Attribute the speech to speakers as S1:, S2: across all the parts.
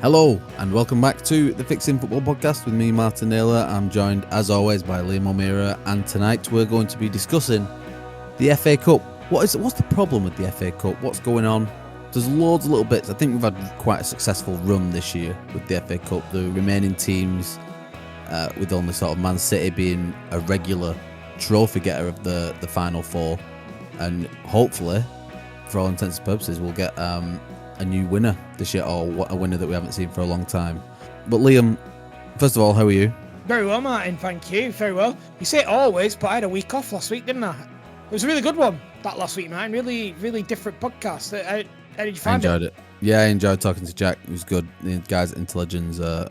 S1: Hello and welcome back to the Fixing Football podcast with me, Martyn and Liam. I'm joined as always by Liam O'Meara, and tonight we're going to be discussing the FA Cup. What's the problem with the FA Cup? What's going on? There's loads of little bits. I think we've had quite a successful run this year with the FA Cup. The remaining teams, with only sort of Man City being a regular trophy getter of the Final Four, and hopefully, for all intents and purposes, we'll get a new winner this year, or a winner that we haven't seen for a long time. But Liam, first of all, how are you?
S2: Very well, Martin, thank you. Very well. You say it always, but I had a week off last week, didn't I? It was a really good one, that last week, Martin. Really, really different podcast. How did you find it?
S1: I enjoyed it. Yeah, I enjoyed talking to Jack. It was good. The guys at Intelligence are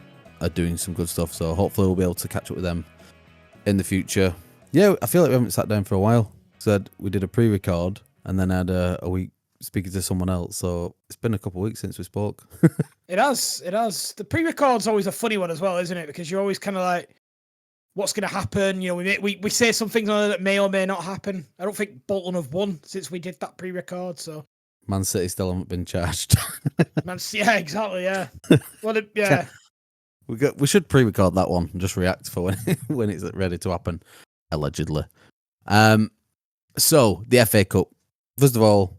S1: doing some good stuff, so hopefully we'll be able to catch up with them in the future. Yeah, I feel like we haven't sat down for a while. Said we did a pre-record and then had a week speaking to someone else, so it's been a couple of weeks since we spoke.
S2: It has. The pre-record's always a funny one as well, isn't it? Because you're always kind of like, what's going to happen? You know, we say some things on it that may or may not happen. I don't think Bolton have won since we did that pre-record, so...
S1: Man City still haven't been charged.
S2: Yeah, exactly, yeah. Well, yeah.
S1: We should pre-record that one and just react for when it's ready to happen, allegedly. So, the FA Cup. First of all,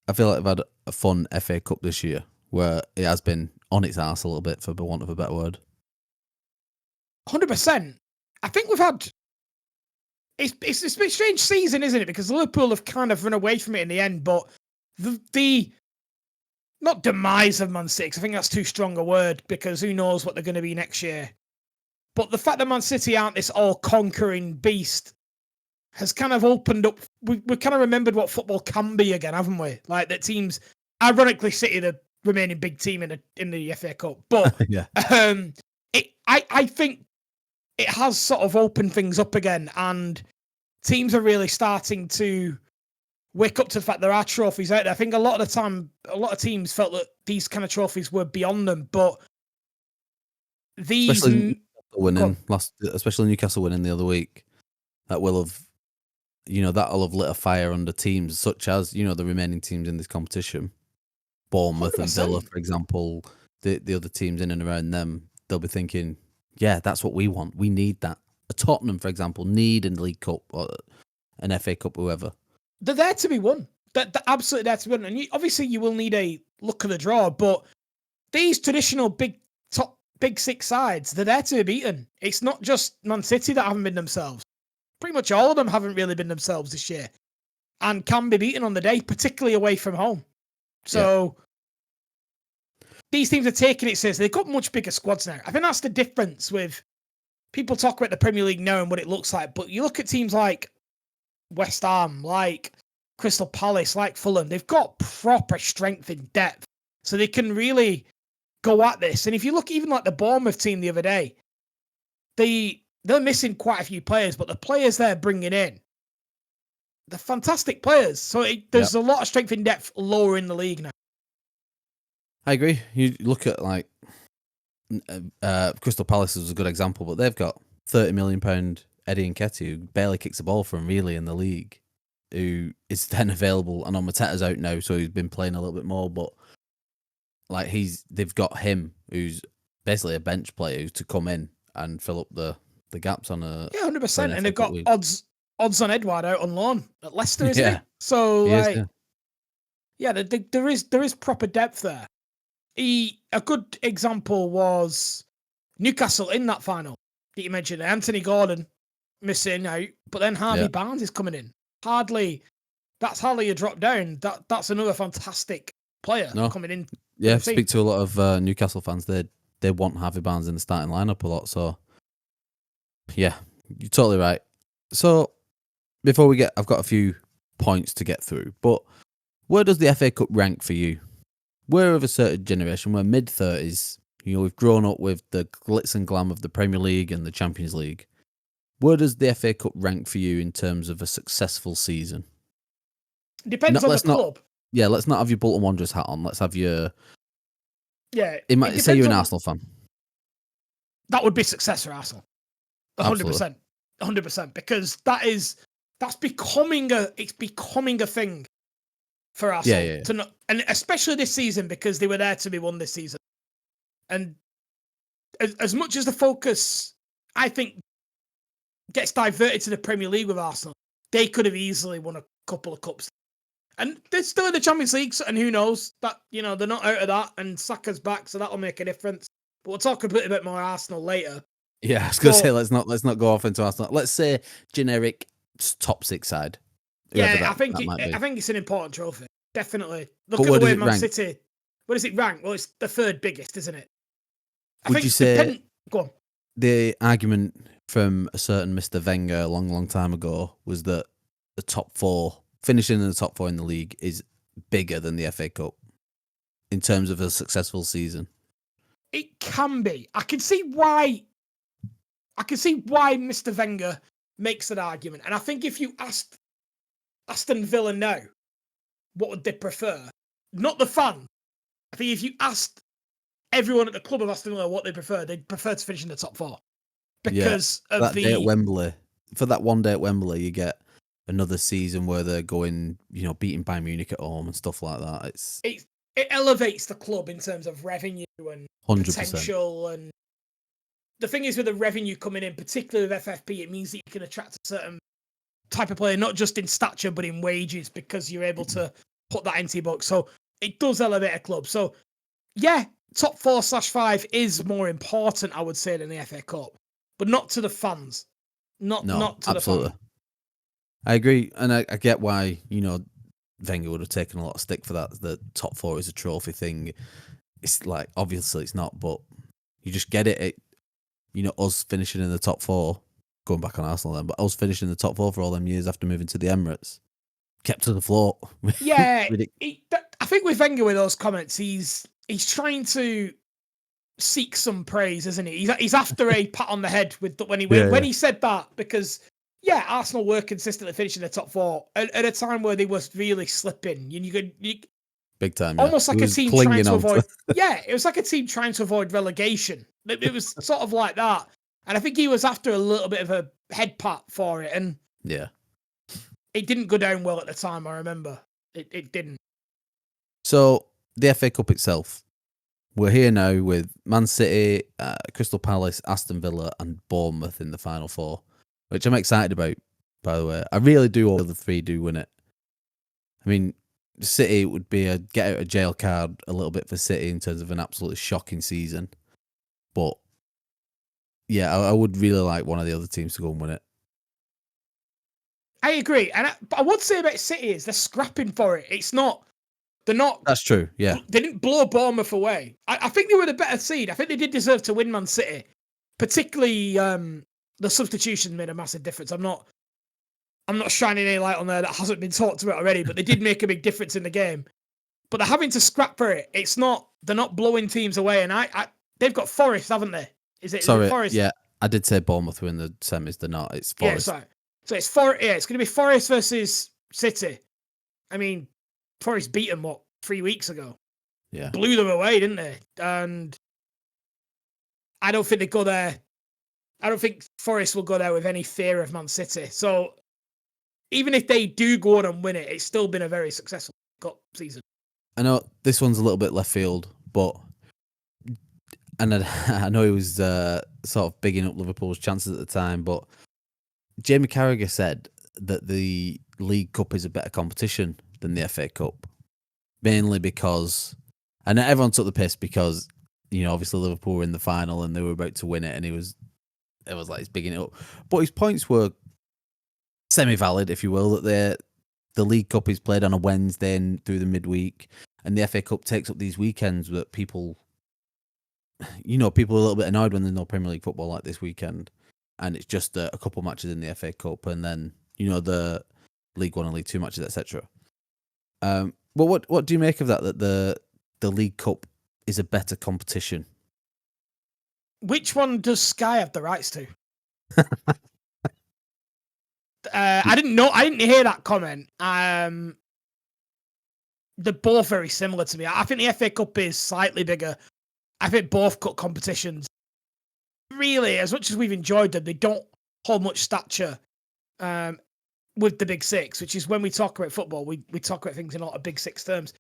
S1: I feel like I've had a fun FA Cup this year, where it has been on its arse a little bit, for the want of a better word.
S2: 100%. I think we've had... It's a bit strange season, isn't it? Because Liverpool have kind of run away from it in the end, but the not demise of Man City, 'cause I think that's too strong a word, because who knows what they're going to be next year. But the fact that Man City aren't this all-conquering beast has kind of opened up. We kind of remembered what football can be again, haven't we? Like that teams, ironically, City the remaining big team in the FA Cup. But
S1: Yeah.
S2: I think it has sort of opened things up again, and teams are really starting to wake up to the fact there are trophies out there. I think a lot of the time, a lot of teams felt that these kind of trophies were beyond them, but these...
S1: Especially Newcastle winning the other week, that'll have lit a fire under teams such as, the remaining teams in this competition. Bournemouth 100%. And Villa, for example, the other teams in and around them, they'll be thinking, yeah, that's what we want. We need that. A Tottenham, for example, need a League Cup or an FA Cup, whoever.
S2: They're there to be won. They're absolutely there to be won. And obviously you will need a luck of the draw, but these traditional big six sides, they're there to be beaten. It's not just Man City that haven't been themselves. Pretty much all of them haven't really been themselves this year and can be beaten on the day, particularly away from home. So These teams are taking it seriously. They've got much bigger squads now. I think that's the difference with people talk about the Premier League now and what it looks like, but you look at teams like West Ham, like Crystal Palace, like Fulham, they've got proper strength in depth. So they can really go at this. And if you look even like the Bournemouth team the other day, they're missing quite a few players, but the players they're bringing in, they're fantastic players. So there's a lot of strength in depth lower in the league now.
S1: I agree. You look at like Crystal Palace is a good example, but they've got £30 million Eddie Nketiah, who barely kicks the ball from really in the league, who is then available. I know Mateta's out now, so he's been playing a little bit more, but like they've got him, who's basically a bench player, to come in and fill up the gaps on a
S2: 100%. And they've got odds on Edouard out on loan at Leicester, isn't it? So there is proper depth there. A good example was Newcastle in that final that you mentioned. Anthony Gordon missing out, but then Harvey Barnes is coming in. That's hardly a drop down. That's another fantastic player coming in.
S1: Yeah, speak to a lot of Newcastle fans. They want Harvey Barnes in the starting lineup a lot. So yeah, you're totally right. So before I've got a few points to get through, but where does the FA Cup rank for you? We're of a certain generation. We're mid-30s. We've grown up with the glitz and glam of the Premier League and the Champions League. Where does the FA Cup rank for you in terms of a successful season?
S2: Depends on the club.
S1: Let's not have your Bolton Wanderers hat on. Let's have your...
S2: Yeah.
S1: Say you're an Arsenal fan.
S2: That would be success for Arsenal. 100%. 100%. Because that's becoming a thing for Arsenal. And especially this season, because they were there to be won this season. And as much as the focus, I think, gets diverted to the Premier League with Arsenal, they could have easily won a couple of cups. And they're still in the Champions League, and who knows that, they're not out of that, and Saka's back, so that'll make a difference. But we'll talk a bit more Arsenal later.
S1: Yeah, I was going to say let's not go off into Arsenal. Let's say generic top 6 side.
S2: Yeah, I think it's an important trophy. Definitely. Look
S1: but
S2: at the way Man City. Where does it rank? Well, it's the third biggest, isn't it?
S1: Would you say
S2: go on.
S1: The argument from a certain Mr. Wenger a long time ago was that the top 4, finishing in the top 4 in the league, is bigger than the FA Cup in terms of a successful season?
S2: It can be. I can see why Mr. Wenger makes that argument. And I think if you asked Aston Villa now, what would they prefer? Not the fan. I think if you asked everyone at the club of Aston Villa what they prefer, they'd prefer to finish in the top 4. Because of
S1: that day at Wembley. For that one day at Wembley, you get another season where they're going, beating Bayern Munich at home and stuff like that.
S2: It elevates the club in terms of revenue and 100%. Potential. And the thing is, with the revenue coming in, particularly with FFP, it means that you can attract a certain type of player, not just in stature, but in wages, because you're able to put that into your book. So it does elevate a club. So, yeah, top 4/5 is more important, I would say, than the FA Cup. But not to the fans. Not to absolutely. The fans.
S1: I agree. And I get why, Wenger would have taken a lot of stick for that. The top 4 is a trophy thing. It's like, obviously it's not, but you just get it. Us finishing in the top 4, going back on Arsenal then, but us finishing in the top 4 for all them years after moving to the Emirates, kept to the floor.
S2: Yeah. I think with Wenger, with those comments, he's trying to seek some praise, isn't he? He's after a pat on the head when he said that, because Arsenal were consistently finishing the top 4 at a time where they were really slipping.
S1: Big time,
S2: almost like a team trying to avoid. It was like a team trying to avoid relegation. It was sort of like that, and I think he was after a little bit of a head pat for it, and it didn't go down well at the time. I remember it didn't.
S1: So the FA Cup itself. We're here now with Man City, Crystal Palace, Aston Villa, and Bournemouth in the final 4, which I'm excited about, by the way. I really do hope the 3 do win it. I mean, City would be a get out of jail card a little bit for City in terms of an absolutely shocking season. But, I would really like one of the other teams to go and win it.
S2: I agree. But I would say about City is they're scrapping for it. They're not.
S1: That's true, yeah.
S2: They didn't blow Bournemouth away. I think they were the better seed. I think they did deserve to win Man City. Particularly, the substitution made a massive difference. I'm not shining any light on there that hasn't been talked about already, but they did make a big difference in the game. But they're having to scrap for it. They're not blowing teams away. And they've got Forest, haven't they? Is it Forest?
S1: Yeah, I did say Bournemouth were in the semis. They're not. It's Forest.
S2: Yeah, sorry. So it's Forest. Yeah, it's going to be Forest versus City. I mean, Forest beat them, 3 weeks ago?
S1: Yeah.
S2: Blew them away, didn't they? And I don't think they go there. I don't think Forest will go there with any fear of Man City. So even if they do go on and win it, it's still been a very successful cup season.
S1: I know this one's a little bit left field, and I know he was sort of bigging up Liverpool's chances at the time, but Jamie Carragher said that the League Cup is a better competition than the FA Cup, mainly because, and everyone took the piss because, obviously Liverpool were in the final and they were about to win it, and it was like he's bigging it up. But his points were semi-valid, if you will, that the League Cup is played on a Wednesday and through the midweek, and the FA Cup takes up these weekends that people are a little bit annoyed when there's no Premier League football like this weekend, and it's just a couple matches in the FA Cup, and then the League One and League Two matches, etc. But what do you make of that? That the League Cup is a better competition.
S2: Which one does Sky have the rights to? I didn't know. I didn't hear that comment. They're both very similar to me. I think the FA Cup is slightly bigger. I think both cup competitions, really, as much as we've enjoyed them, they don't hold much stature with the Big Six, which is when we talk about football, we talk about things in a lot of Big Six terms.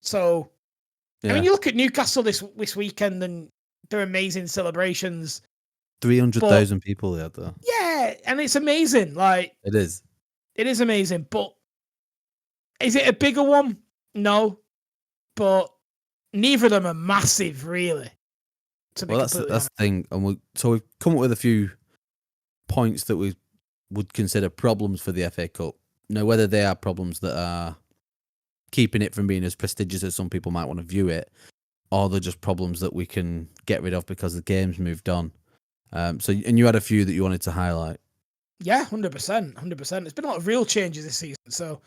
S2: So, yeah. I mean, you look at Newcastle this weekend, and their amazing celebrations.
S1: 300,000 people they had there.
S2: Yeah, and it's amazing. Like,
S1: It is.
S2: It is amazing, but is it a bigger one? No, but neither of them are massive, really.
S1: That's the thing, and we've come up with a few points that we would consider problems for the FA Cup. Now, whether they are problems that are keeping it from being as prestigious as some people might want to view it, or they're just problems that we can get rid of because the game's moved on. And you had a few that you wanted to highlight.
S2: Yeah, 100%. There's been a lot of real changes this season. So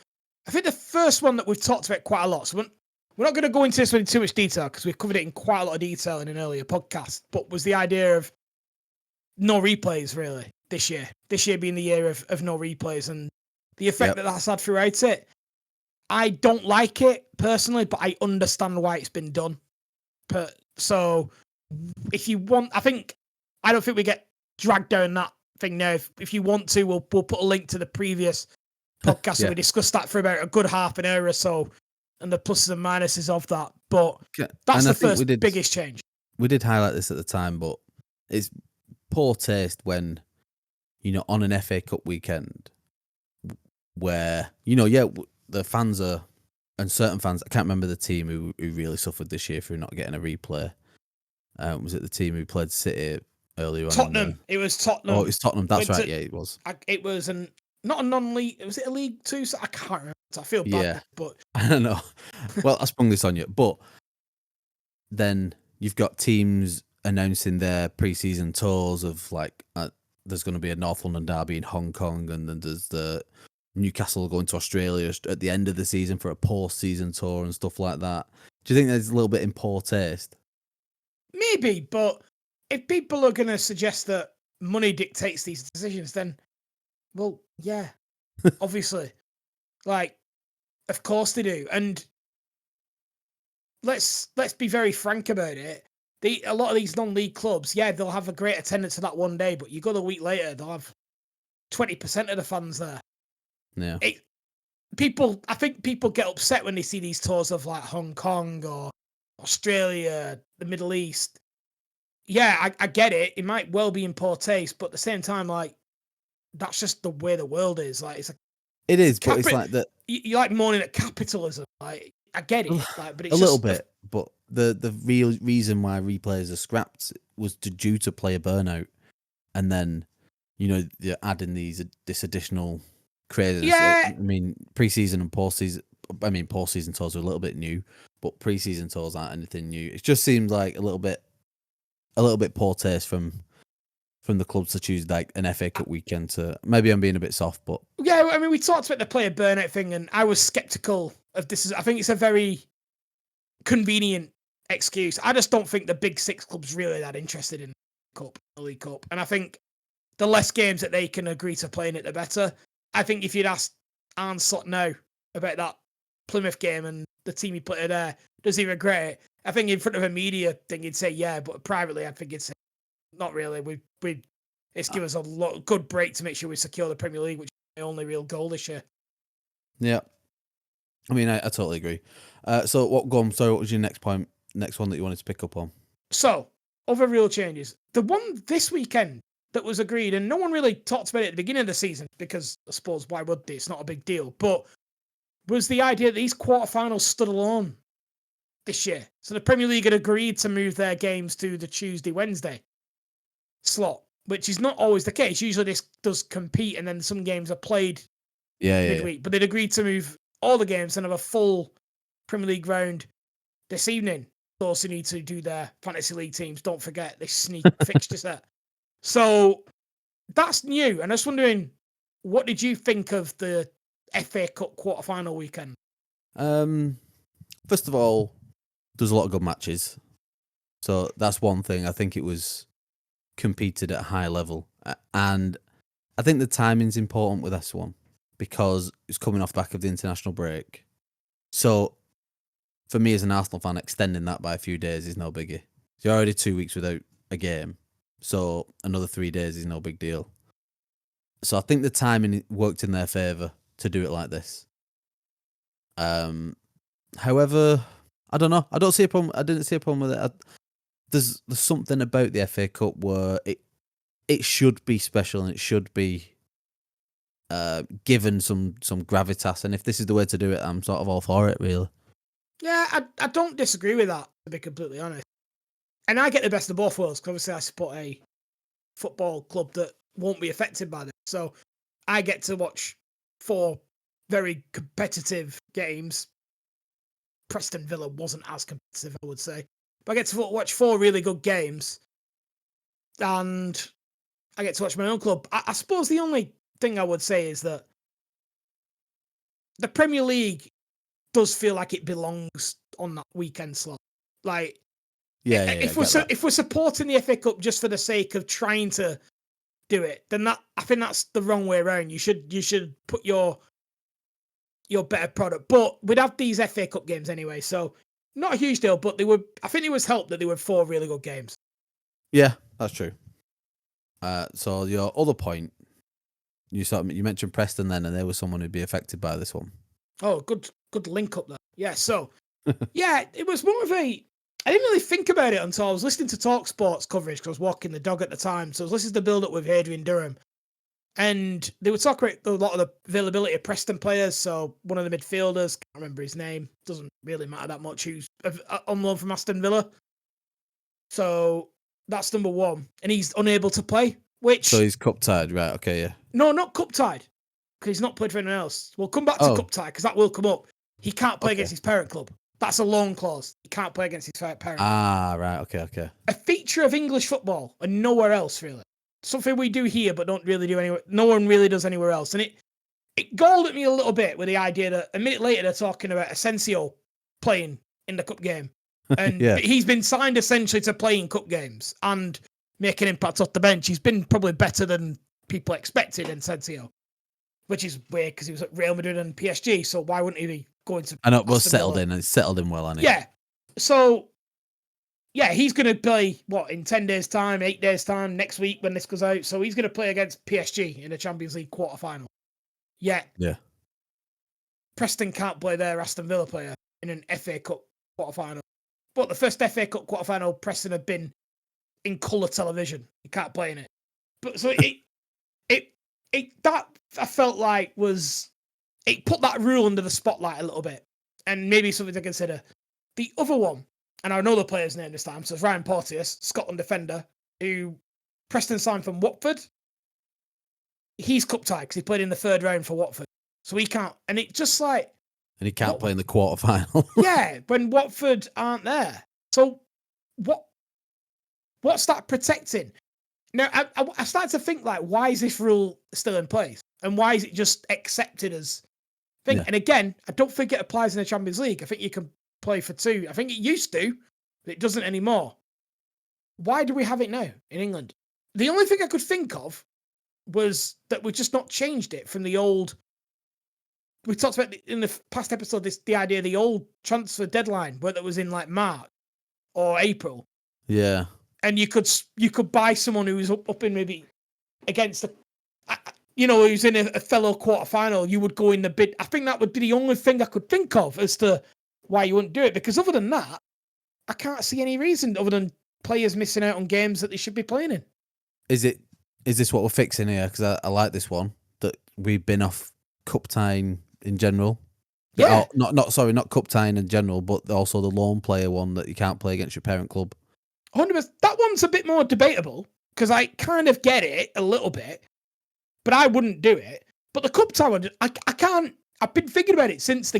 S2: I think the first one that we've talked about quite a lot, so we're not going to go into this in too much detail because we've covered it in quite a lot of detail in an earlier podcast, but was the idea of no replays, really, this year. This year being the year of no replays and the effect that that's had throughout it. I don't like it personally, but I understand why it's been done. So if you want, I don't think we get dragged down that thing now. If you want to, we'll put a link to the previous podcast and we discussed that for about a good half an hour or so and the pluses and minuses of that. But that's the first biggest change.
S1: We did highlight this at the time, but it's poor taste when, on an FA Cup weekend where, the fans are, and certain fans, I can't remember the team who really suffered this year for not getting a replay. Was it the team who played City earlier on?
S2: Tottenham. It was Tottenham.
S1: Oh, it was Tottenham. That's right. Yeah, it was.
S2: It was not a non-league. Was it a League Two? I can't remember. I feel bad. But
S1: I don't know. Well, I sprung this on you. But then you've got teams announcing their pre-season tours of there's going to be a North London derby in Hong Kong, and then there's the Newcastle going to Australia at the end of the season for a post-season tour and stuff like that. Do you think there's a little bit in poor taste?
S2: Maybe, but if people are going to suggest that money dictates these decisions, then, well, yeah, obviously. Of course they do. And let's be very frank about it. A lot of these non-league clubs, they'll have a great attendance of that one day, but you go the week later, they'll have 20% of the fans there.
S1: Yeah.
S2: I think people get upset when they see these tours of Hong Kong or Australia, the Middle East. Yeah, I get it. It might well be in poor taste, but at the same time, that's just the way the world is.
S1: It is, but it's like that.
S2: You like mourning at capitalism. I get it, but it's
S1: a little bit. But the real reason why replays are scrapped was due to player burnout, and then you're adding this additional craziness.
S2: Yeah.
S1: I mean, pre-season and post-season. I mean, post-season tours are a little bit new, but pre-season tours aren't anything new. It just seems like a little bit poor taste from the clubs to choose an FA Cup weekend to. Maybe I'm being a bit soft, but
S2: yeah, I mean, we talked about the player burnout thing, and I was skeptical of this. I think it's a very convenient excuse. I just don't think the big six clubs really that interested in the League Cup, and I think the less games that they can agree to play in it, the better. I think if you'd asked Arne Slot now about that Plymouth game and the team he put there, does he regret it? I think in front of a media thing, he'd say yeah, but privately, I think he'd say not really. It's give us a good break to make sure we secure the Premier League, which is the only real goal this year.
S1: Yeah, I mean, I totally agree. So what was your next point? Next one that you wanted to pick up on?
S2: So other real changes. The one this weekend that was agreed, and no one really talked about it at the beginning of the season because I suppose why would they? It's not a big deal, but was the idea that these quarterfinals stood alone this year. So the Premier League had agreed to move their games to the Tuesday-Wednesday slot, which is not always the case. Usually this does compete and then some games are played midweek. But they'd agreed to move all the games and have a full Premier League round this evening. They also need to do their fantasy league teams. Don't forget, they sneak fixtures there. So that's new. And I was wondering, what did you think of the FA Cup quarterfinal weekend?
S1: First of all, there's a lot of good matches. So that's one thing. I think it was competed at a high level. And I think the timing's important with this one because it's coming off the back of the international break. So for me as an Arsenal fan, extending that by a few days is no biggie. You're already 2 weeks without a game. So another 3 days is no big deal. So I think the timing worked in their favour to do it like this. However, I don't know. I didn't see a problem with it. there's something about the FA Cup where it should be special and it should be given some gravitas. And if this is the way to do it, I'm sort of all for it, really.
S2: Yeah, I don't disagree with that, to be completely honest. And I get the best of both worlds, because obviously I support a football club that won't be affected by this. So I get to watch 4 very competitive games. Preston Villa wasn't as competitive, I would say. But I get to watch 4 really good games. And I get to watch my own club. I suppose the only thing I would say is that the Premier League does feel like it belongs on that weekend slot. Like, if we're supporting the FA Cup just for the sake of trying to do it, then I think that's the wrong way around. You should put your better product. But we'd have these FA Cup games anyway, so not a huge deal. But I think it was helped that there were 4 really good games.
S1: Yeah, that's true. So your other point, you mentioned Preston then, and there was someone who'd be affected by this one.
S2: Oh, good link up there. Yeah, so yeah, it was more of a. I didn't really think about it until I was listening to Talk Sports coverage because I was walking the dog at the time. So I was listening to the build up with Adrian Durham, and they were talking about a lot of the availability of Preston players. So one of the midfielders, can't remember his name, doesn't really matter that much, who's on loan from Aston Villa. So that's number 1, and he's unable to play. So
S1: he's cup tied, right? Okay, yeah.
S2: No, not cup tied, because he's not played for anyone else. We'll come back to cup tie because that will come up. He can't play against his parent club. That's a loan clause. He can't play against his parent.
S1: Ah, right. Okay.
S2: A feature of English football and nowhere else, really. Something we do here, but don't really do anywhere. No one really does anywhere else. And it galled at me a little bit with the idea that a minute later they're talking about Asensio playing in the cup game. And he's been signed essentially to play in cup games and make an impact off the bench. He's been probably better than people expected in Asensio, which is weird because he was at Real Madrid and PSG. So why wouldn't he be going to?
S1: I know, well settled in. It's settled in well, hasn't he?
S2: Yeah. So, yeah, he's going to play, in 10 days' time, 8 days' time, next week when this goes out. So he's going to play against PSG in the Champions League quarterfinal. Yeah. Preston can't play their Aston Villa player in an FA Cup quarterfinal. But the first FA Cup quarterfinal, Preston have been in colour television. You can't play in it. But so that I felt like it put that rule under the spotlight a little bit, and maybe something to consider. The other one, and I know the player's name this time, so it's Ryan Porteous, Scotland defender, who Preston signed from Watford. He's cup tied because he played in the 3rd round for Watford, so he can't. And it just like,
S1: and he can't play in the quarterfinal.
S2: Yeah, when Watford aren't there. So what's that protecting? Now, I started to think, like, why is this rule still in place? And why is it just accepted as thing? Yeah. And again, I don't think it applies in the Champions League. I think you can play for 2. I think it used to, but it doesn't anymore. Why do we have it now in England? The only thing I could think of was that we've just not changed it from the old. We talked about in the past episode the idea of the old transfer deadline, whether it was in like March or April.
S1: Yeah.
S2: And you could buy someone who was up in maybe against who's in a fellow quarterfinal. You would go in the bid. I think that would be the only thing I could think of as to why you wouldn't do it. Because other than that, I can't see any reason other than players missing out on games that they should be playing in.
S1: Is this what we're fixing here? Because I like this one, that we've been off cup tying in general.
S2: Yeah.
S1: Not cup tying in general, but also the loan player one that you can't play against your parent club.
S2: 100%. That one's a bit more debatable because I kind of get it a little bit, but I wouldn't do it. But the cup tie one, I can't. I've been thinking about it since the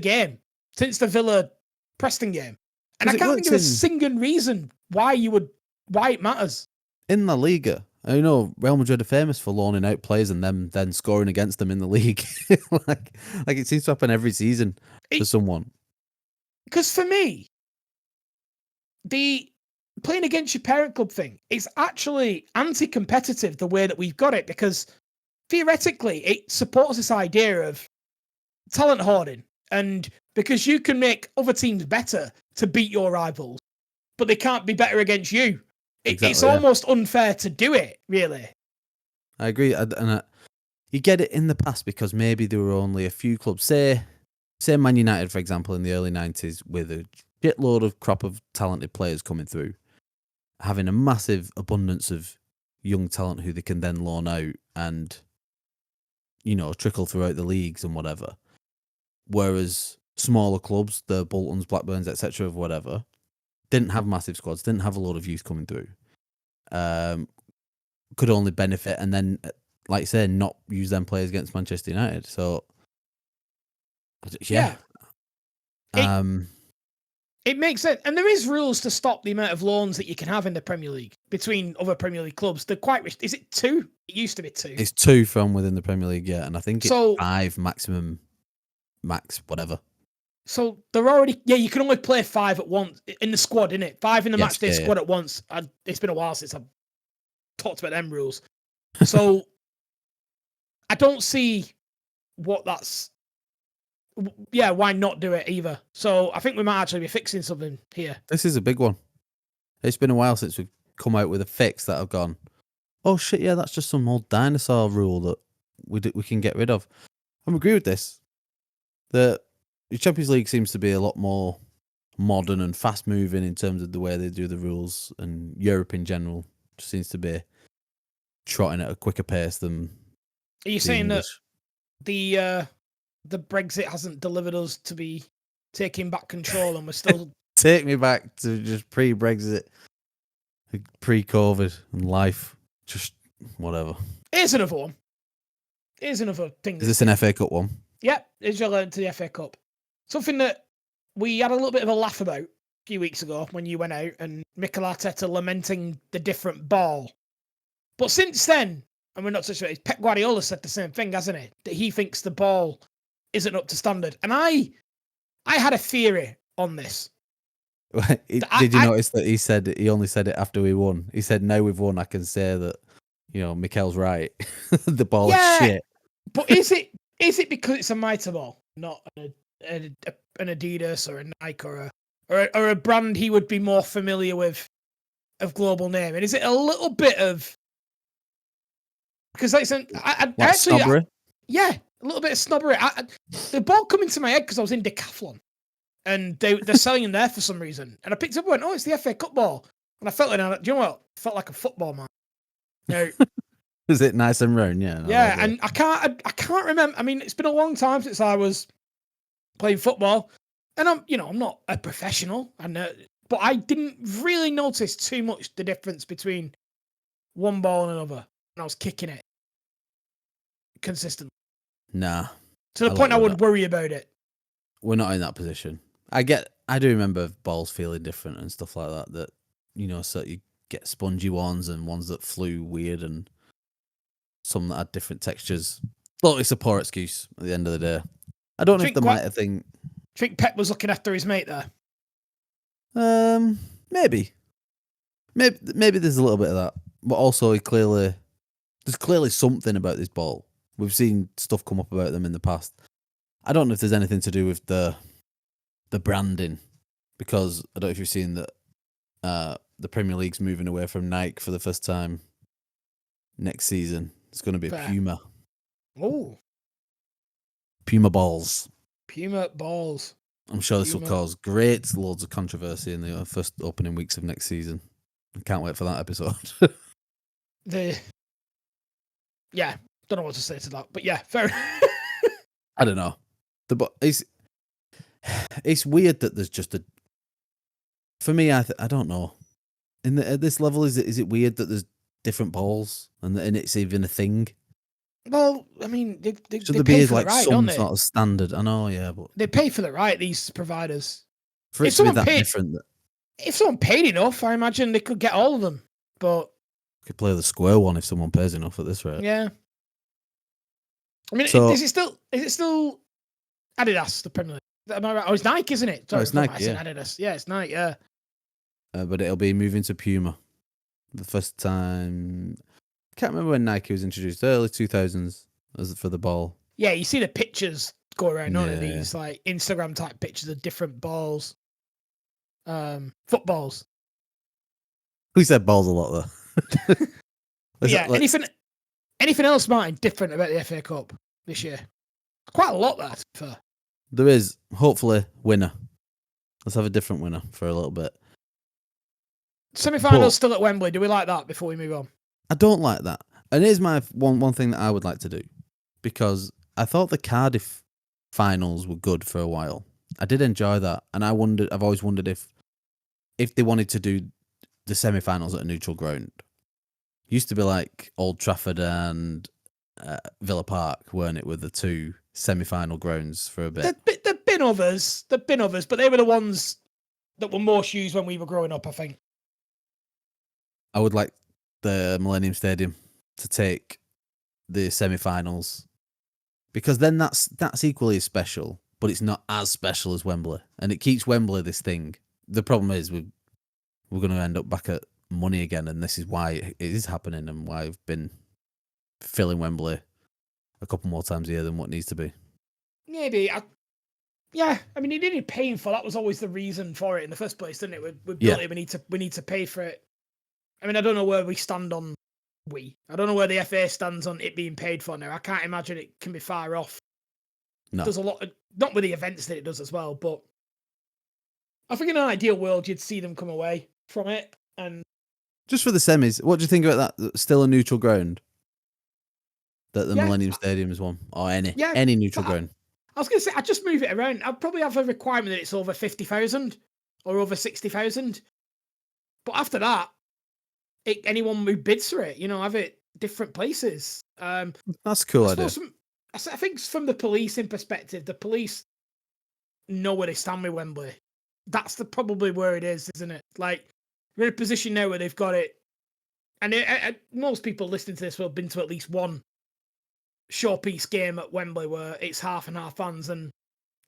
S2: the Villa Preston game, and I can't think of a single reason why it matters.
S1: In La Liga, I know Real Madrid are famous for loaning out players and them then scoring against them in the league. like it seems to happen every season for someone.
S2: Because for me, the playing against your parent club thing is actually anti-competitive the way that we've got it, because theoretically it supports this idea of talent hoarding, and because you can make other teams better to beat your rivals, but they can't be better against you. It's almost unfair to do it, really.
S1: I agree. You get it in the past because maybe there were only a few clubs, say Man United, for example, in the early 90s, with a shitload of crop of talented players coming through. having a massive abundance of young talent who they can then loan out and, trickle throughout the leagues and whatever. Whereas smaller clubs, the Boltons, Blackburns, etc., of whatever, didn't have massive squads, didn't have a lot of youth coming through. Could only benefit and then, like you say, not use them players against Manchester United. So, yeah.
S2: It makes sense. And there is rules to stop the amount of loans that you can have in the Premier League between other Premier League clubs. They're quite... Is it 2? It used to be 2.
S1: It's 2 from within the Premier League, yeah. And I think it's 5 maximum, max, whatever.
S2: So they're already... Yeah, you can only play 5 at once in the squad, innit? 5 in the match day squad at once. It's been a while since I've talked about them rules. So I don't see what that's... Yeah, why not do it either? So I think we might actually be fixing something here.
S1: This is a big one. It's been a while since we've come out with a fix that have gone, oh shit, yeah, that's just some old dinosaur rule that we can get rid of. I agree with this. The Champions League seems to be a lot more modern and fast moving in terms of the way they do the rules, and Europe in general seems to be trotting at a quicker pace than.
S2: Are you saying English. That the Brexit hasn't delivered us to be taking back control and we're still...
S1: Take me back to just pre-Brexit, pre-COVID and life. Just whatever.
S2: Here's another one. Here's another thing.
S1: Is this an FA Cup one?
S2: Yep, it's related to the FA Cup. Something that we had a little bit of a laugh about a few weeks ago when you went out and Mikel Arteta lamenting the different ball. But since then, and we're not touching it, Pep Guardiola said the same thing, hasn't he? That he thinks the ball isn't up to standard. And I had a theory on this.
S1: Did you notice that he only said it after we won? He said, now we've won, I can say that, Mikel's right. The ball is shit.
S2: But is it because it's a Mitre ball, not an Adidas or a Nike or a brand he would be more familiar with of global name? And is it a little bit of... Because snobbery? Yeah, a little bit of snobbery. The ball come into my head because I was in Decathlon. And they're selling them there for some reason. And I picked up and went, oh, it's the FA Cup ball. And I felt like, do you know what? I felt like a football man.
S1: Was it nice and round? Yeah.
S2: Yeah, and I can't remember. I mean, it's been a long time since I was playing football. And I'm not a professional. But I didn't really notice too much the difference between one ball and another when I was kicking it consistently.
S1: Nah.
S2: To the point I would worry about it.
S1: We're not in that position. I do remember balls feeling different and stuff like that, so you get spongy ones and ones that flew weird and some that had different textures. Look, it's a poor excuse at the end of the day. I don't know if they might have think...
S2: Do you think Pep was looking after his mate there?
S1: Maybe there's a little bit of that. But also there's clearly something about this ball. We've seen stuff come up about them in the past. I don't know if there's anything to do with the branding, because I don't know if you've seen that the Premier League's moving away from Nike for the first time next season. It's going to be Puma.
S2: Oh.
S1: Puma balls.
S2: Puma balls.
S1: I'm sure this will cause loads of controversy in the first opening weeks of next season. I can't wait for that episode.
S2: Yeah, don't know what to say to that, but yeah, fair.
S1: I don't know. It's weird that there's just a... For me, I don't know. At this level, is it weird that there's different balls and it's even a thing?
S2: Well, I mean, they
S1: should there
S2: pay
S1: be
S2: for
S1: like
S2: the right,
S1: some sort of standard? I know, yeah, but
S2: they pay for the right. These providers.
S1: For it to be that different,
S2: if someone paid enough, I imagine they could get all of them. But
S1: could play the square one if someone pays enough at this rate.
S2: Yeah. I mean, is it still Adidas, the Premier League? Am I right? Oh, it's Nike, isn't it? Sorry,
S1: it's Nike, yeah.
S2: Adidas. Yeah, it's Nike, yeah.
S1: But it'll be moving to Puma. The first time... I can't remember when Nike was introduced. Early 2000s for the ball.
S2: Yeah, you see the pictures go around, don't you? These like Instagram type pictures of different balls. Footballs.
S1: We said balls a lot, though.
S2: Yeah, anything else, Martin, different about the FA Cup this year? Quite a lot, that, to be fair.
S1: There is, hopefully, winner. Let's have a different winner for a little bit.
S2: Semi-finals still at Wembley. Do we like that before we move on?
S1: I don't like that. And here's my one thing that I would like to do, because I thought the Cardiff finals were good for a while. I did enjoy that, and I've always wondered if they wanted to do the semi-finals at a neutral ground. Used to be like Old Trafford and Villa Park, weren't it, were the two semi-final grounds for a bit.
S2: There've been others, but they were the ones that were more shoes when we were growing up, I think.
S1: I would like the Millennium Stadium to take the semi-finals, because then that's equally as special, but it's not as special as Wembley, and it keeps Wembley this thing. The problem is we're going to end up back at money again, and this is why it is happening, and why I've been filling Wembley a couple more times a year than what needs to be.
S2: Maybe. I mean, it needed paying for. That was always the reason for it in the first place, didn't it? We built it. We need to pay for it. I mean, I don't know where we stand on I don't know where the FA stands on it being paid for now. I can't imagine it can be far off.
S1: No.
S2: There's a lot, not with the events that it does as well, but I think in an ideal world, you'd see them come away from it. And
S1: just for the semis, what do you think about that? Still a neutral ground that the Millennium Stadium is one, or any neutral ground?
S2: I was going to say, I'd just move it around. I'd probably have a requirement that it's over 50,000 or over 60,000. But after that, anyone who bids for it, have it different places.
S1: That's a cool idea.
S2: I think from the policing perspective, the police know where they stand with Wembley. That's probably where it is, isn't it? Like, we're in a position now where they've got it. And most people listening to this will have been to at least one showpiece game at Wembley where it's half and half fans, and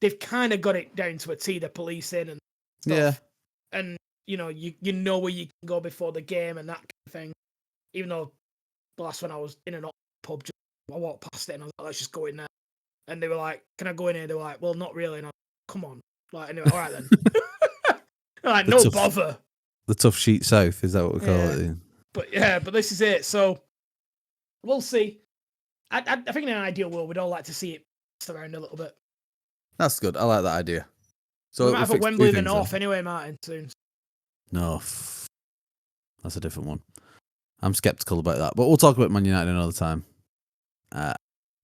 S2: they've kind of got it down to a T, the policing and stuff.
S1: Yeah.
S2: And you know where you can go before the game and that kind of thing. Even though the last one I was in a pub, I walked past it and I was like, let's just go in there. And they were like, can I go in here? They were like, well, not really. And I was like, come on. Like, anyway, all right then. Like, no bother.
S1: The tough sheet south, is that what we call it?
S2: But this is it. So we'll see. I think in an ideal world, we'd all like to see it around a little bit.
S1: That's good. I like that idea. So
S2: we might have a Wembley in the north anyway, Martin, soon.
S1: No, that's a different one. I'm sceptical about that, but we'll talk about Man United another time.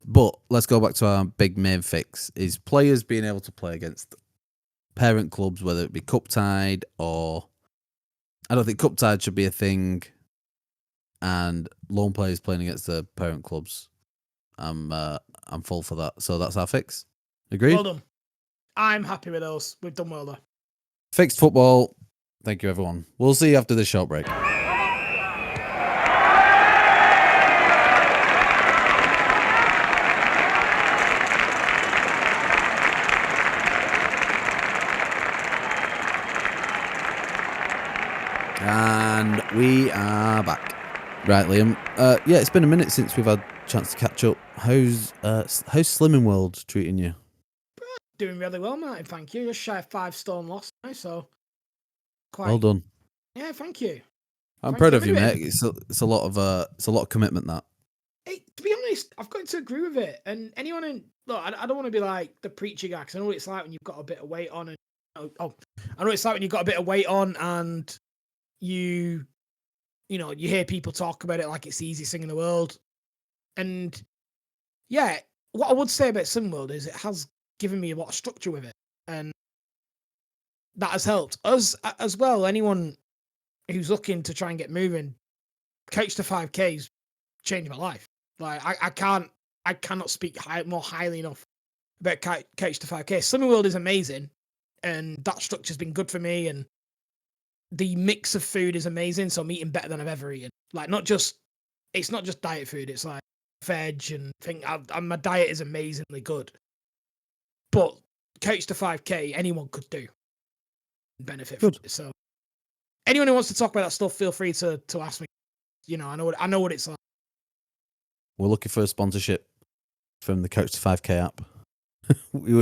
S1: But let's go back to our big main fix, is players being able to play against parent clubs, whether it be cup tied or... I don't think cup tied should be a thing, and loan players playing against the parent clubs. I'm full for that. So that's our fix. Agreed?
S2: Well done. I'm happy with those. We've done well there.
S1: Fixed football. Thank you, everyone. We'll see you after this short break. And we are back. Right, Liam. It's been a minute since we've had a chance to catch up. How's Slimming World treating you?
S2: Doing really well, Martin. Thank you. Just shy of 5 stone loss now, so
S1: well done.
S2: Yeah, thank you.
S1: I'm proud of you, mate. It's a lot of commitment, that.
S2: Hey, to be honest, I've got to agree with it. And anyone look, I don't want to be like the preacher guy, because I know what it's like when you've got a bit of weight on, and I know what it's like when you've got a bit of weight on, and you hear people talk about it like it's the easiest thing in the world. And yeah, what I would say about SimWorld is it has given me a lot of structure with it, and that has helped us as well. Anyone who's looking to try and get moving, Coach to 5K's changed my life. Like, I cannot speak more highly enough about Coach to 5K. Slimming World is amazing, and that structure's been good for me, and the mix of food is amazing, so I'm eating better than I've ever eaten. Like, it's not just diet food, it's like veg and thing. My diet is amazingly good. But Coach to 5K, anyone could do. Benefit from it. So anyone who wants to talk about that stuff, feel free to ask me. I know what it's like.
S1: We're looking for a sponsorship from the Coach to 5K app. we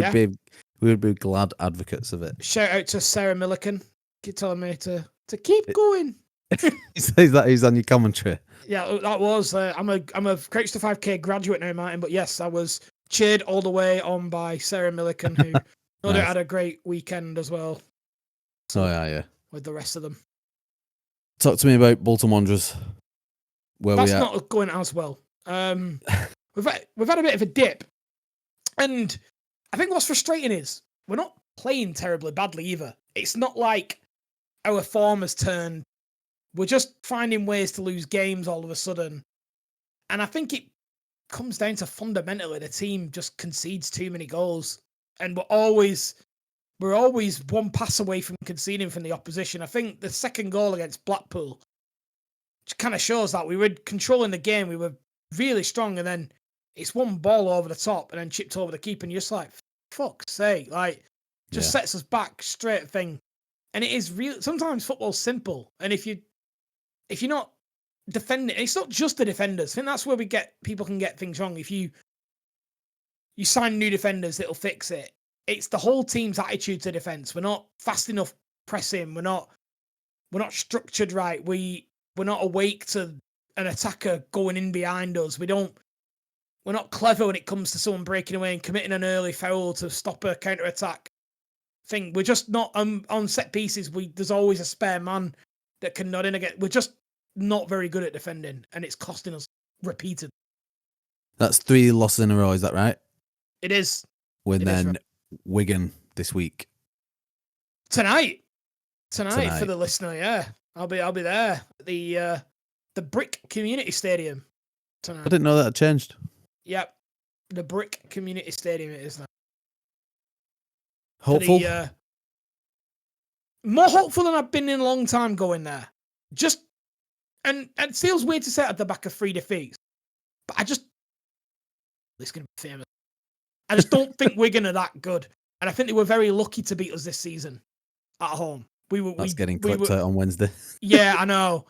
S1: would be glad advocates of it.
S2: Shout out to Sarah Milliken. Keep telling me to keep going.
S1: He says that he's on your commentary.
S2: Yeah, that was. I'm a Coach to 5K graduate now, Martin. But yes, I was cheered all the way on by Sarah Milliken, who no doubt had a great weekend as well.
S1: So yeah,
S2: with the rest of them.
S1: Talk to me about Bolton Wanderers.
S2: That's not going as well. We've had a bit of a dip, and I think what's frustrating is we're not playing terribly badly either. It's not like our form has turned. We're just finding ways to lose games all of a sudden, and I think it comes down to fundamentally the team just concedes too many goals, and we're always one pass away from conceding from the opposition. I think the second goal against Blackpool kind of shows that we were controlling the game. We were really strong, and then it's one ball over the top and then chipped over the keeper, and you're just like, fuck's sake, like, just sets us back straight thing. And it is real. Sometimes football's simple, and if you're not defending, it's not just the defenders. I think that's where people can get things wrong. If you sign new defenders, it'll fix it. It's the whole team's attitude to defense. We're not fast enough pressing. We're not structured right. We're not awake to an attacker going in behind us. We're not clever when it comes to someone breaking away and committing an early foul to stop a counter-attack thing. We're just not on set pieces. There's always a spare man that can nod in again. We're just not very good at defending, and it's costing us repeatedly.
S1: That's 3 losses in a row, is that right?
S2: It is.
S1: Then Wigan this week.
S2: Tonight for the listener, yeah. I'll be there. The Brick Community Stadium tonight.
S1: I didn't know that had changed.
S2: Yep. The Brick Community Stadium it is now.
S1: Hopeful?
S2: More hopeful than I've been in a long time going there. Just and it feels weird to say at the back of 3 defeats, but it's going to be famous. I just don't think Wigan are that good, and I think they were very lucky to beat us this season at home.
S1: That's getting clipped out on Wednesday.
S2: Yeah, I know.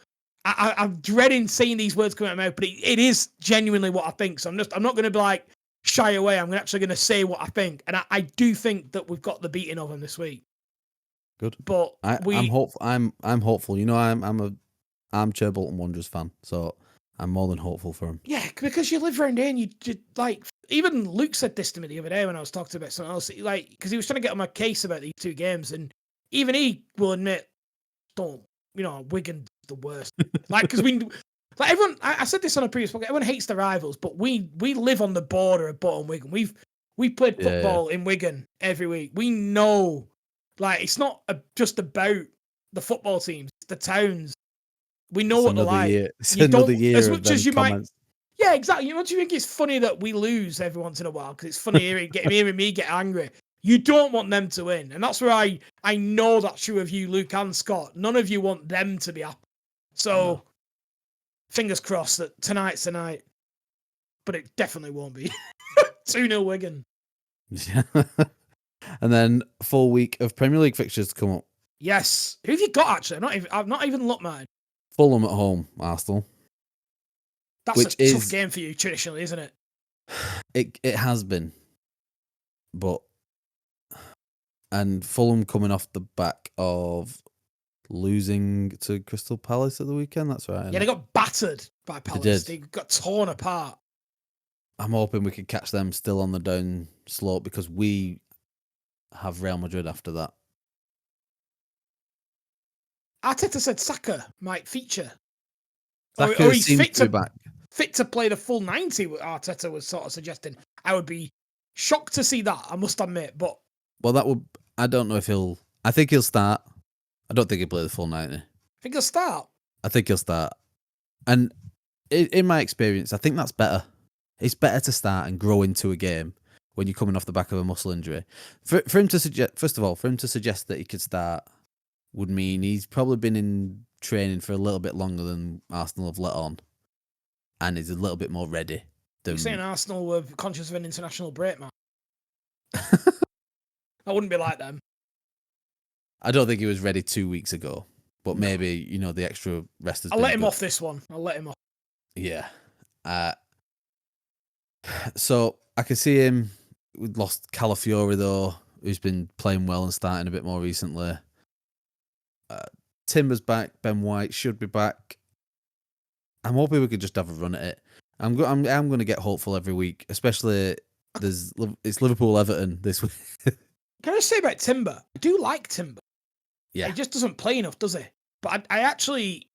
S2: I'm dreading saying these words coming out of my mouth, but it is genuinely what I think. So I'm not going to be like shy away. I'm actually going to say what I think, and I do think that we've got the beating of them this week.
S1: Good,
S2: but
S1: I'm hopeful. I'm hopeful. You know, I'm a armchair Bolton Wanderers fan, so I'm more than hopeful for him.
S2: Yeah, because you live around here, and you like. Even Luke said this to me the other day when I was talking about something else. Like, because he was trying to get on my case about these 2 games, and even he will admit, Wigan's the worst. Like, because everyone. I said this on a previous podcast. Everyone hates the rivals, but we live on the border of Bolton Wigan. We played football in Wigan every week. We know, like, it's not just about the football teams, it's the towns. We know what they're like.
S1: It's another year as much as you
S2: comments. Yeah, exactly. You know, do you think it's funny that we lose every once in a while? Because it's funny hearing me get angry. You don't want them to win. And that's where I know that's true of you, Luke and Scott. None of you want them to be happy. So, fingers crossed that tonight's the night. But it definitely won't be. 2-0 Wigan.
S1: Yeah. And then full week of Premier League fixtures to come up.
S2: Yes. Who have you got, actually? I've not even looked, mine.
S1: Fulham at home, Arsenal.
S2: That's a tough game for you, traditionally, isn't it?
S1: It has been. And Fulham coming off the back of losing to Crystal Palace at the weekend, that's right.
S2: Yeah, they got battered by Palace. They got torn apart.
S1: I'm hoping we could catch them still on the down slope because we have Real Madrid after that.
S2: Arteta said Saka might feature.
S1: Saka
S2: or he's
S1: seems to be back.
S2: Fit to play the full 90, Arteta was sort of suggesting. I would be shocked to see that, I must admit. But
S1: I don't know if I think he'll start. I don't think he'll play the full 90. I
S2: think he'll start.
S1: I think he'll start. And in my experience, I think that's better. It's better to start and grow into a game when you're coming off the back of a muscle injury. For him to suggest, first of all, for him to suggest that he could start would mean he's probably been in training for a little bit longer than Arsenal have let on. And is a little bit more ready.
S2: You're saying Arsenal were conscious of an international break, man? I wouldn't be like them.
S1: I don't think he was ready 2 weeks ago. But maybe, the extra rest has
S2: I'll let him off this one. I'll let him off.
S1: Yeah. So I can see him. We've lost Calafiori, though, who's been playing well and starting a bit more recently. Timber's back. Ben White should be back. I'm hoping we could just have a run at it. I'm going to get hopeful every week, especially it's Liverpool-Everton this week.
S2: Can I just say about Timber? I do like Timber.
S1: Yeah.
S2: He just doesn't play enough, does he? But I actually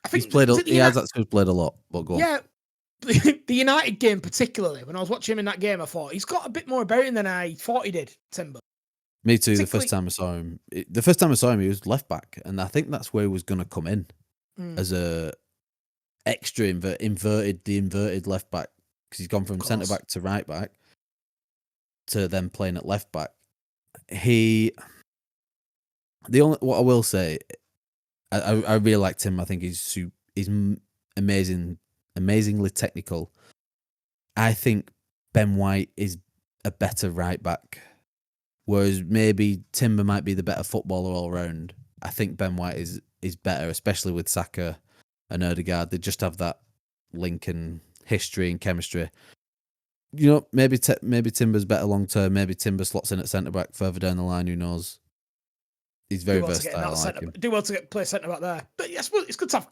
S2: I think
S1: he has actually played a lot, but go on.
S2: Yeah, the United game particularly, when I was watching him in that game, I thought he's got a bit more about him than I thought he did, Timber.
S1: Me too. The first time I saw him, he was left back, and I think that's where he was going to come in as a extra inverted left back, because he's gone from centre back to right back to then playing at left back. What I will say, I really liked him. I think he's amazingly technical. I think Ben White is a better right back, whereas maybe Timber might be the better footballer all round. I think Ben White is better, especially with Saka and Odegaard. They just have that link and history and chemistry. You know, maybe Timber's better long term. Maybe Timber slots in at centre back further down the line. Who knows? He's very versatile.
S2: Do well to play centre back there. But yes, it's good to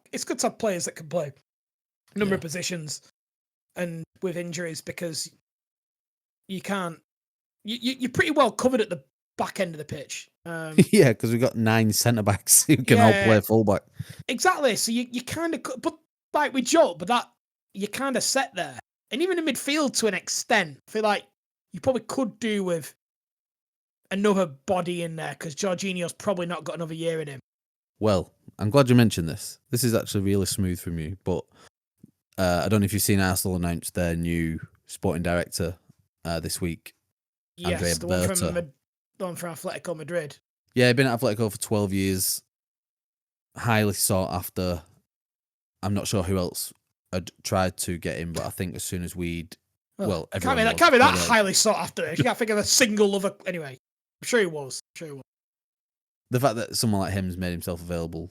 S2: have players that can play a number of positions and with injuries, because you can't. You're pretty well covered at the back end of the pitch.
S1: Yeah, because we've got 9 centre backs who can all play fullback.
S2: Exactly. So you kind of, but like we joke, but that you kind of set there. And even in midfield, to an extent, I feel like you probably could do with another body in there, because Jorginho's probably not got another year in him.
S1: Well, I'm glad you mentioned this. This is actually really smooth from you, but I don't know if you've seen Arsenal announce their new sporting director this week.
S2: Yes, the one from Atletico Madrid.
S1: Yeah, been at Atletico for 12 years. Highly sought after. I'm not sure who else had tried to get him, but I think as soon as we'd... Well,
S2: can't be that highly sought after. You can't think of a single other... Anyway, I'm sure he was.
S1: The fact that someone like him's made himself available,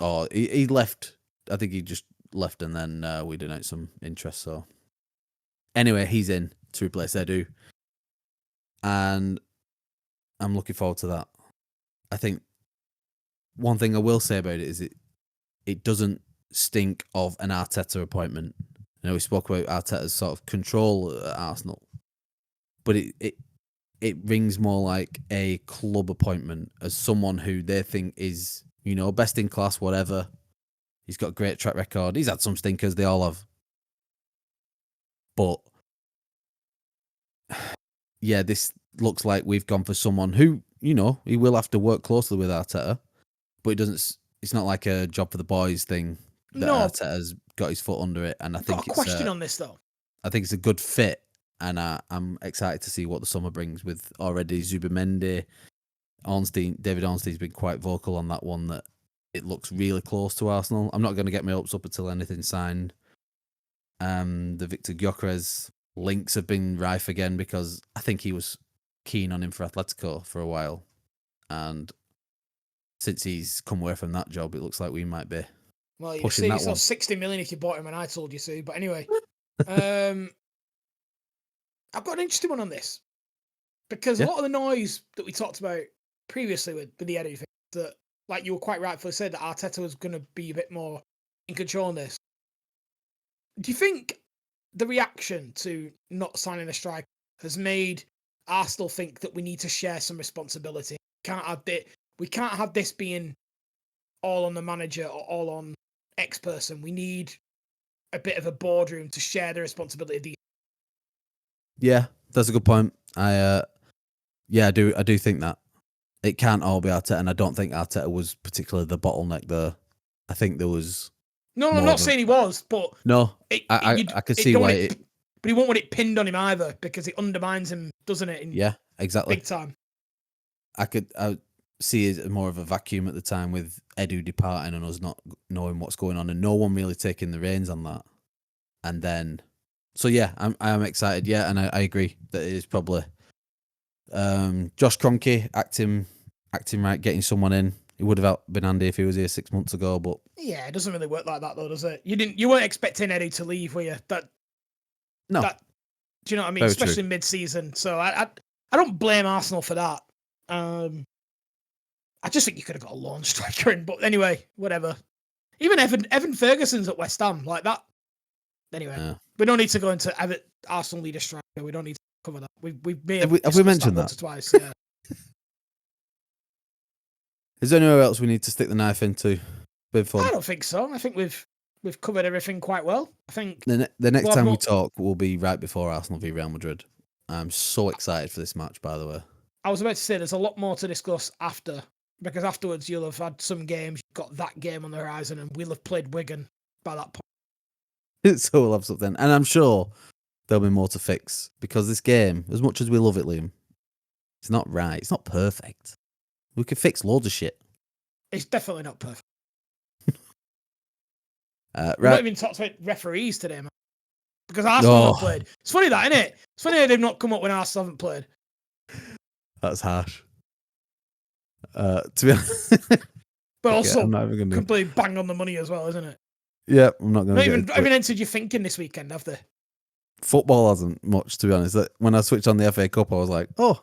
S1: or he left, I think he just left, and then we'd announced some interest. So anyway, he's in to replace Edu, and I'm looking forward to that. I think one thing I will say about it is it doesn't stink of an Arteta appointment. You know, we spoke about Arteta's sort of control at Arsenal, but it rings more like a club appointment, as someone who they think is, you know, best in class, whatever. He's got a great track record. He's had some stinkers, they all have. But yeah, this looks like we've gone for someone who, you know, he will have to work closely with Arteta, but it's not like a job for the boys thing that Arteta's got his foot under it. And I think
S2: got a question on this though.
S1: I think it's a good fit. And I'm excited to see what the summer brings with already Zubimendi. David Ornstein's been quite vocal on that one, that it looks really close to Arsenal. I'm not going to get my hopes up until anything's signed. The Victor Gyökeres links have been rife again, because I think he was keen on him for Atletico for a while. And since he's come away from that job, it looks like we might be pushing that one.
S2: 60 million if you bought him, and I told you so. But anyway, I've got an interesting one on this, because a lot of the noise that we talked about previously with the Edu thing, that, like you were quite rightfully said, that Arteta was going to be a bit more in control on this. Do you think the reaction to not signing a striker has made Arsenal think that we need to share some responsibility? We can't have this being all on the manager or all on X person. We need a bit of a boardroom to share the responsibility of these.
S1: Yeah, that's a good point. I do think that it can't all be Arteta, and I don't think Arteta was particularly the bottleneck there. I think there was...
S2: No, I'm not saying he was, but...
S1: No, I could see why
S2: but he won't want it pinned on him either, because it undermines him, doesn't it?
S1: Yeah, exactly.
S2: Big time.
S1: I see it as more of a vacuum at the time, with Edu departing and us not knowing what's going on, and no one really taking the reins on that. And then... So yeah, I am excited. Yeah, and I agree that it is probably Josh Kroenke acting right, getting someone in. It would have been handy if he was here 6 months ago, but
S2: yeah, it doesn't really work like that though, does it? You weren't expecting Eddie to leave, were you? Do you know what I mean?
S1: Very
S2: especially
S1: true.
S2: Mid-season. So I don't blame Arsenal for that. I just think you could have got a loan striker in, but anyway, whatever. Even Evan Ferguson's at West Ham, like that. Anyway, yeah. We don't need to go into Arsenal leader striker. We don't need to cover that.
S1: Have we mentioned that
S2: twice? Yeah.
S1: Is there anywhere else we need to stick the knife into? Bit of fun.
S2: I don't think so. I think we've covered everything quite well. I think
S1: The next
S2: we'll have
S1: time we
S2: more-
S1: talk will be right before Arsenal v Real Madrid. I'm so excited for this match, by the way.
S2: I was about to say there's a lot more to discuss after, because afterwards you'll have had some games, you've got that game on the horizon, and we'll have played Wigan by that point.
S1: So we'll have something. And I'm sure there'll be more to fix, because this game, as much as we love it, Liam, it's not right. It's not perfect. We could fix loads of shit.
S2: It's definitely not perfect. We've not
S1: Right.
S2: even talked about referees today, man. Because Arsenal have played. It's funny that, isn't it? It's funny that they've not come up when Arsenal haven't played.
S1: That's harsh. To be honest.
S2: But also,
S1: I'm not even gonna...
S2: completely bang on the money as well, isn't it?
S1: Yeah, I'm not going to.
S2: Not even entered your thinking this weekend, have they?
S1: Football hasn't much, to be honest. When I switched on the FA Cup, I was like, oh,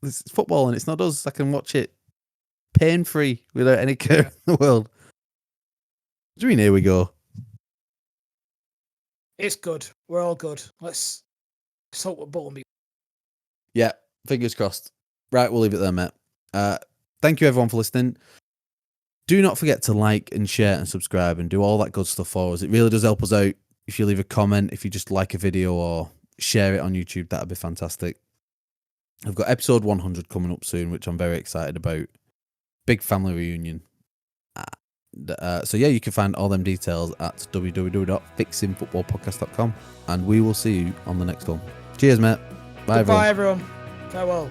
S1: this is football and it's not us. I can watch it pain-free without any care in the world. What do you mean, here we go?
S2: It's good. We're all good. Let's hope we're Bolton beat.
S1: Yeah, fingers crossed. Right, we'll leave it there, mate. Thank you, everyone, for listening. Do not forget to like and share and subscribe and do all that good stuff for us. It really does help us out. If you leave a comment, if you just like a video or share it on YouTube, that'd be fantastic. I've got episode 100 coming up soon, which I'm very excited about. Big family reunion. So yeah, you can find all them details at www.fixingfootballpodcast.com, and we will see you on the next one. Cheers, mate. Bye,
S2: Goodbye,
S1: everyone.
S2: everyone. Farewell.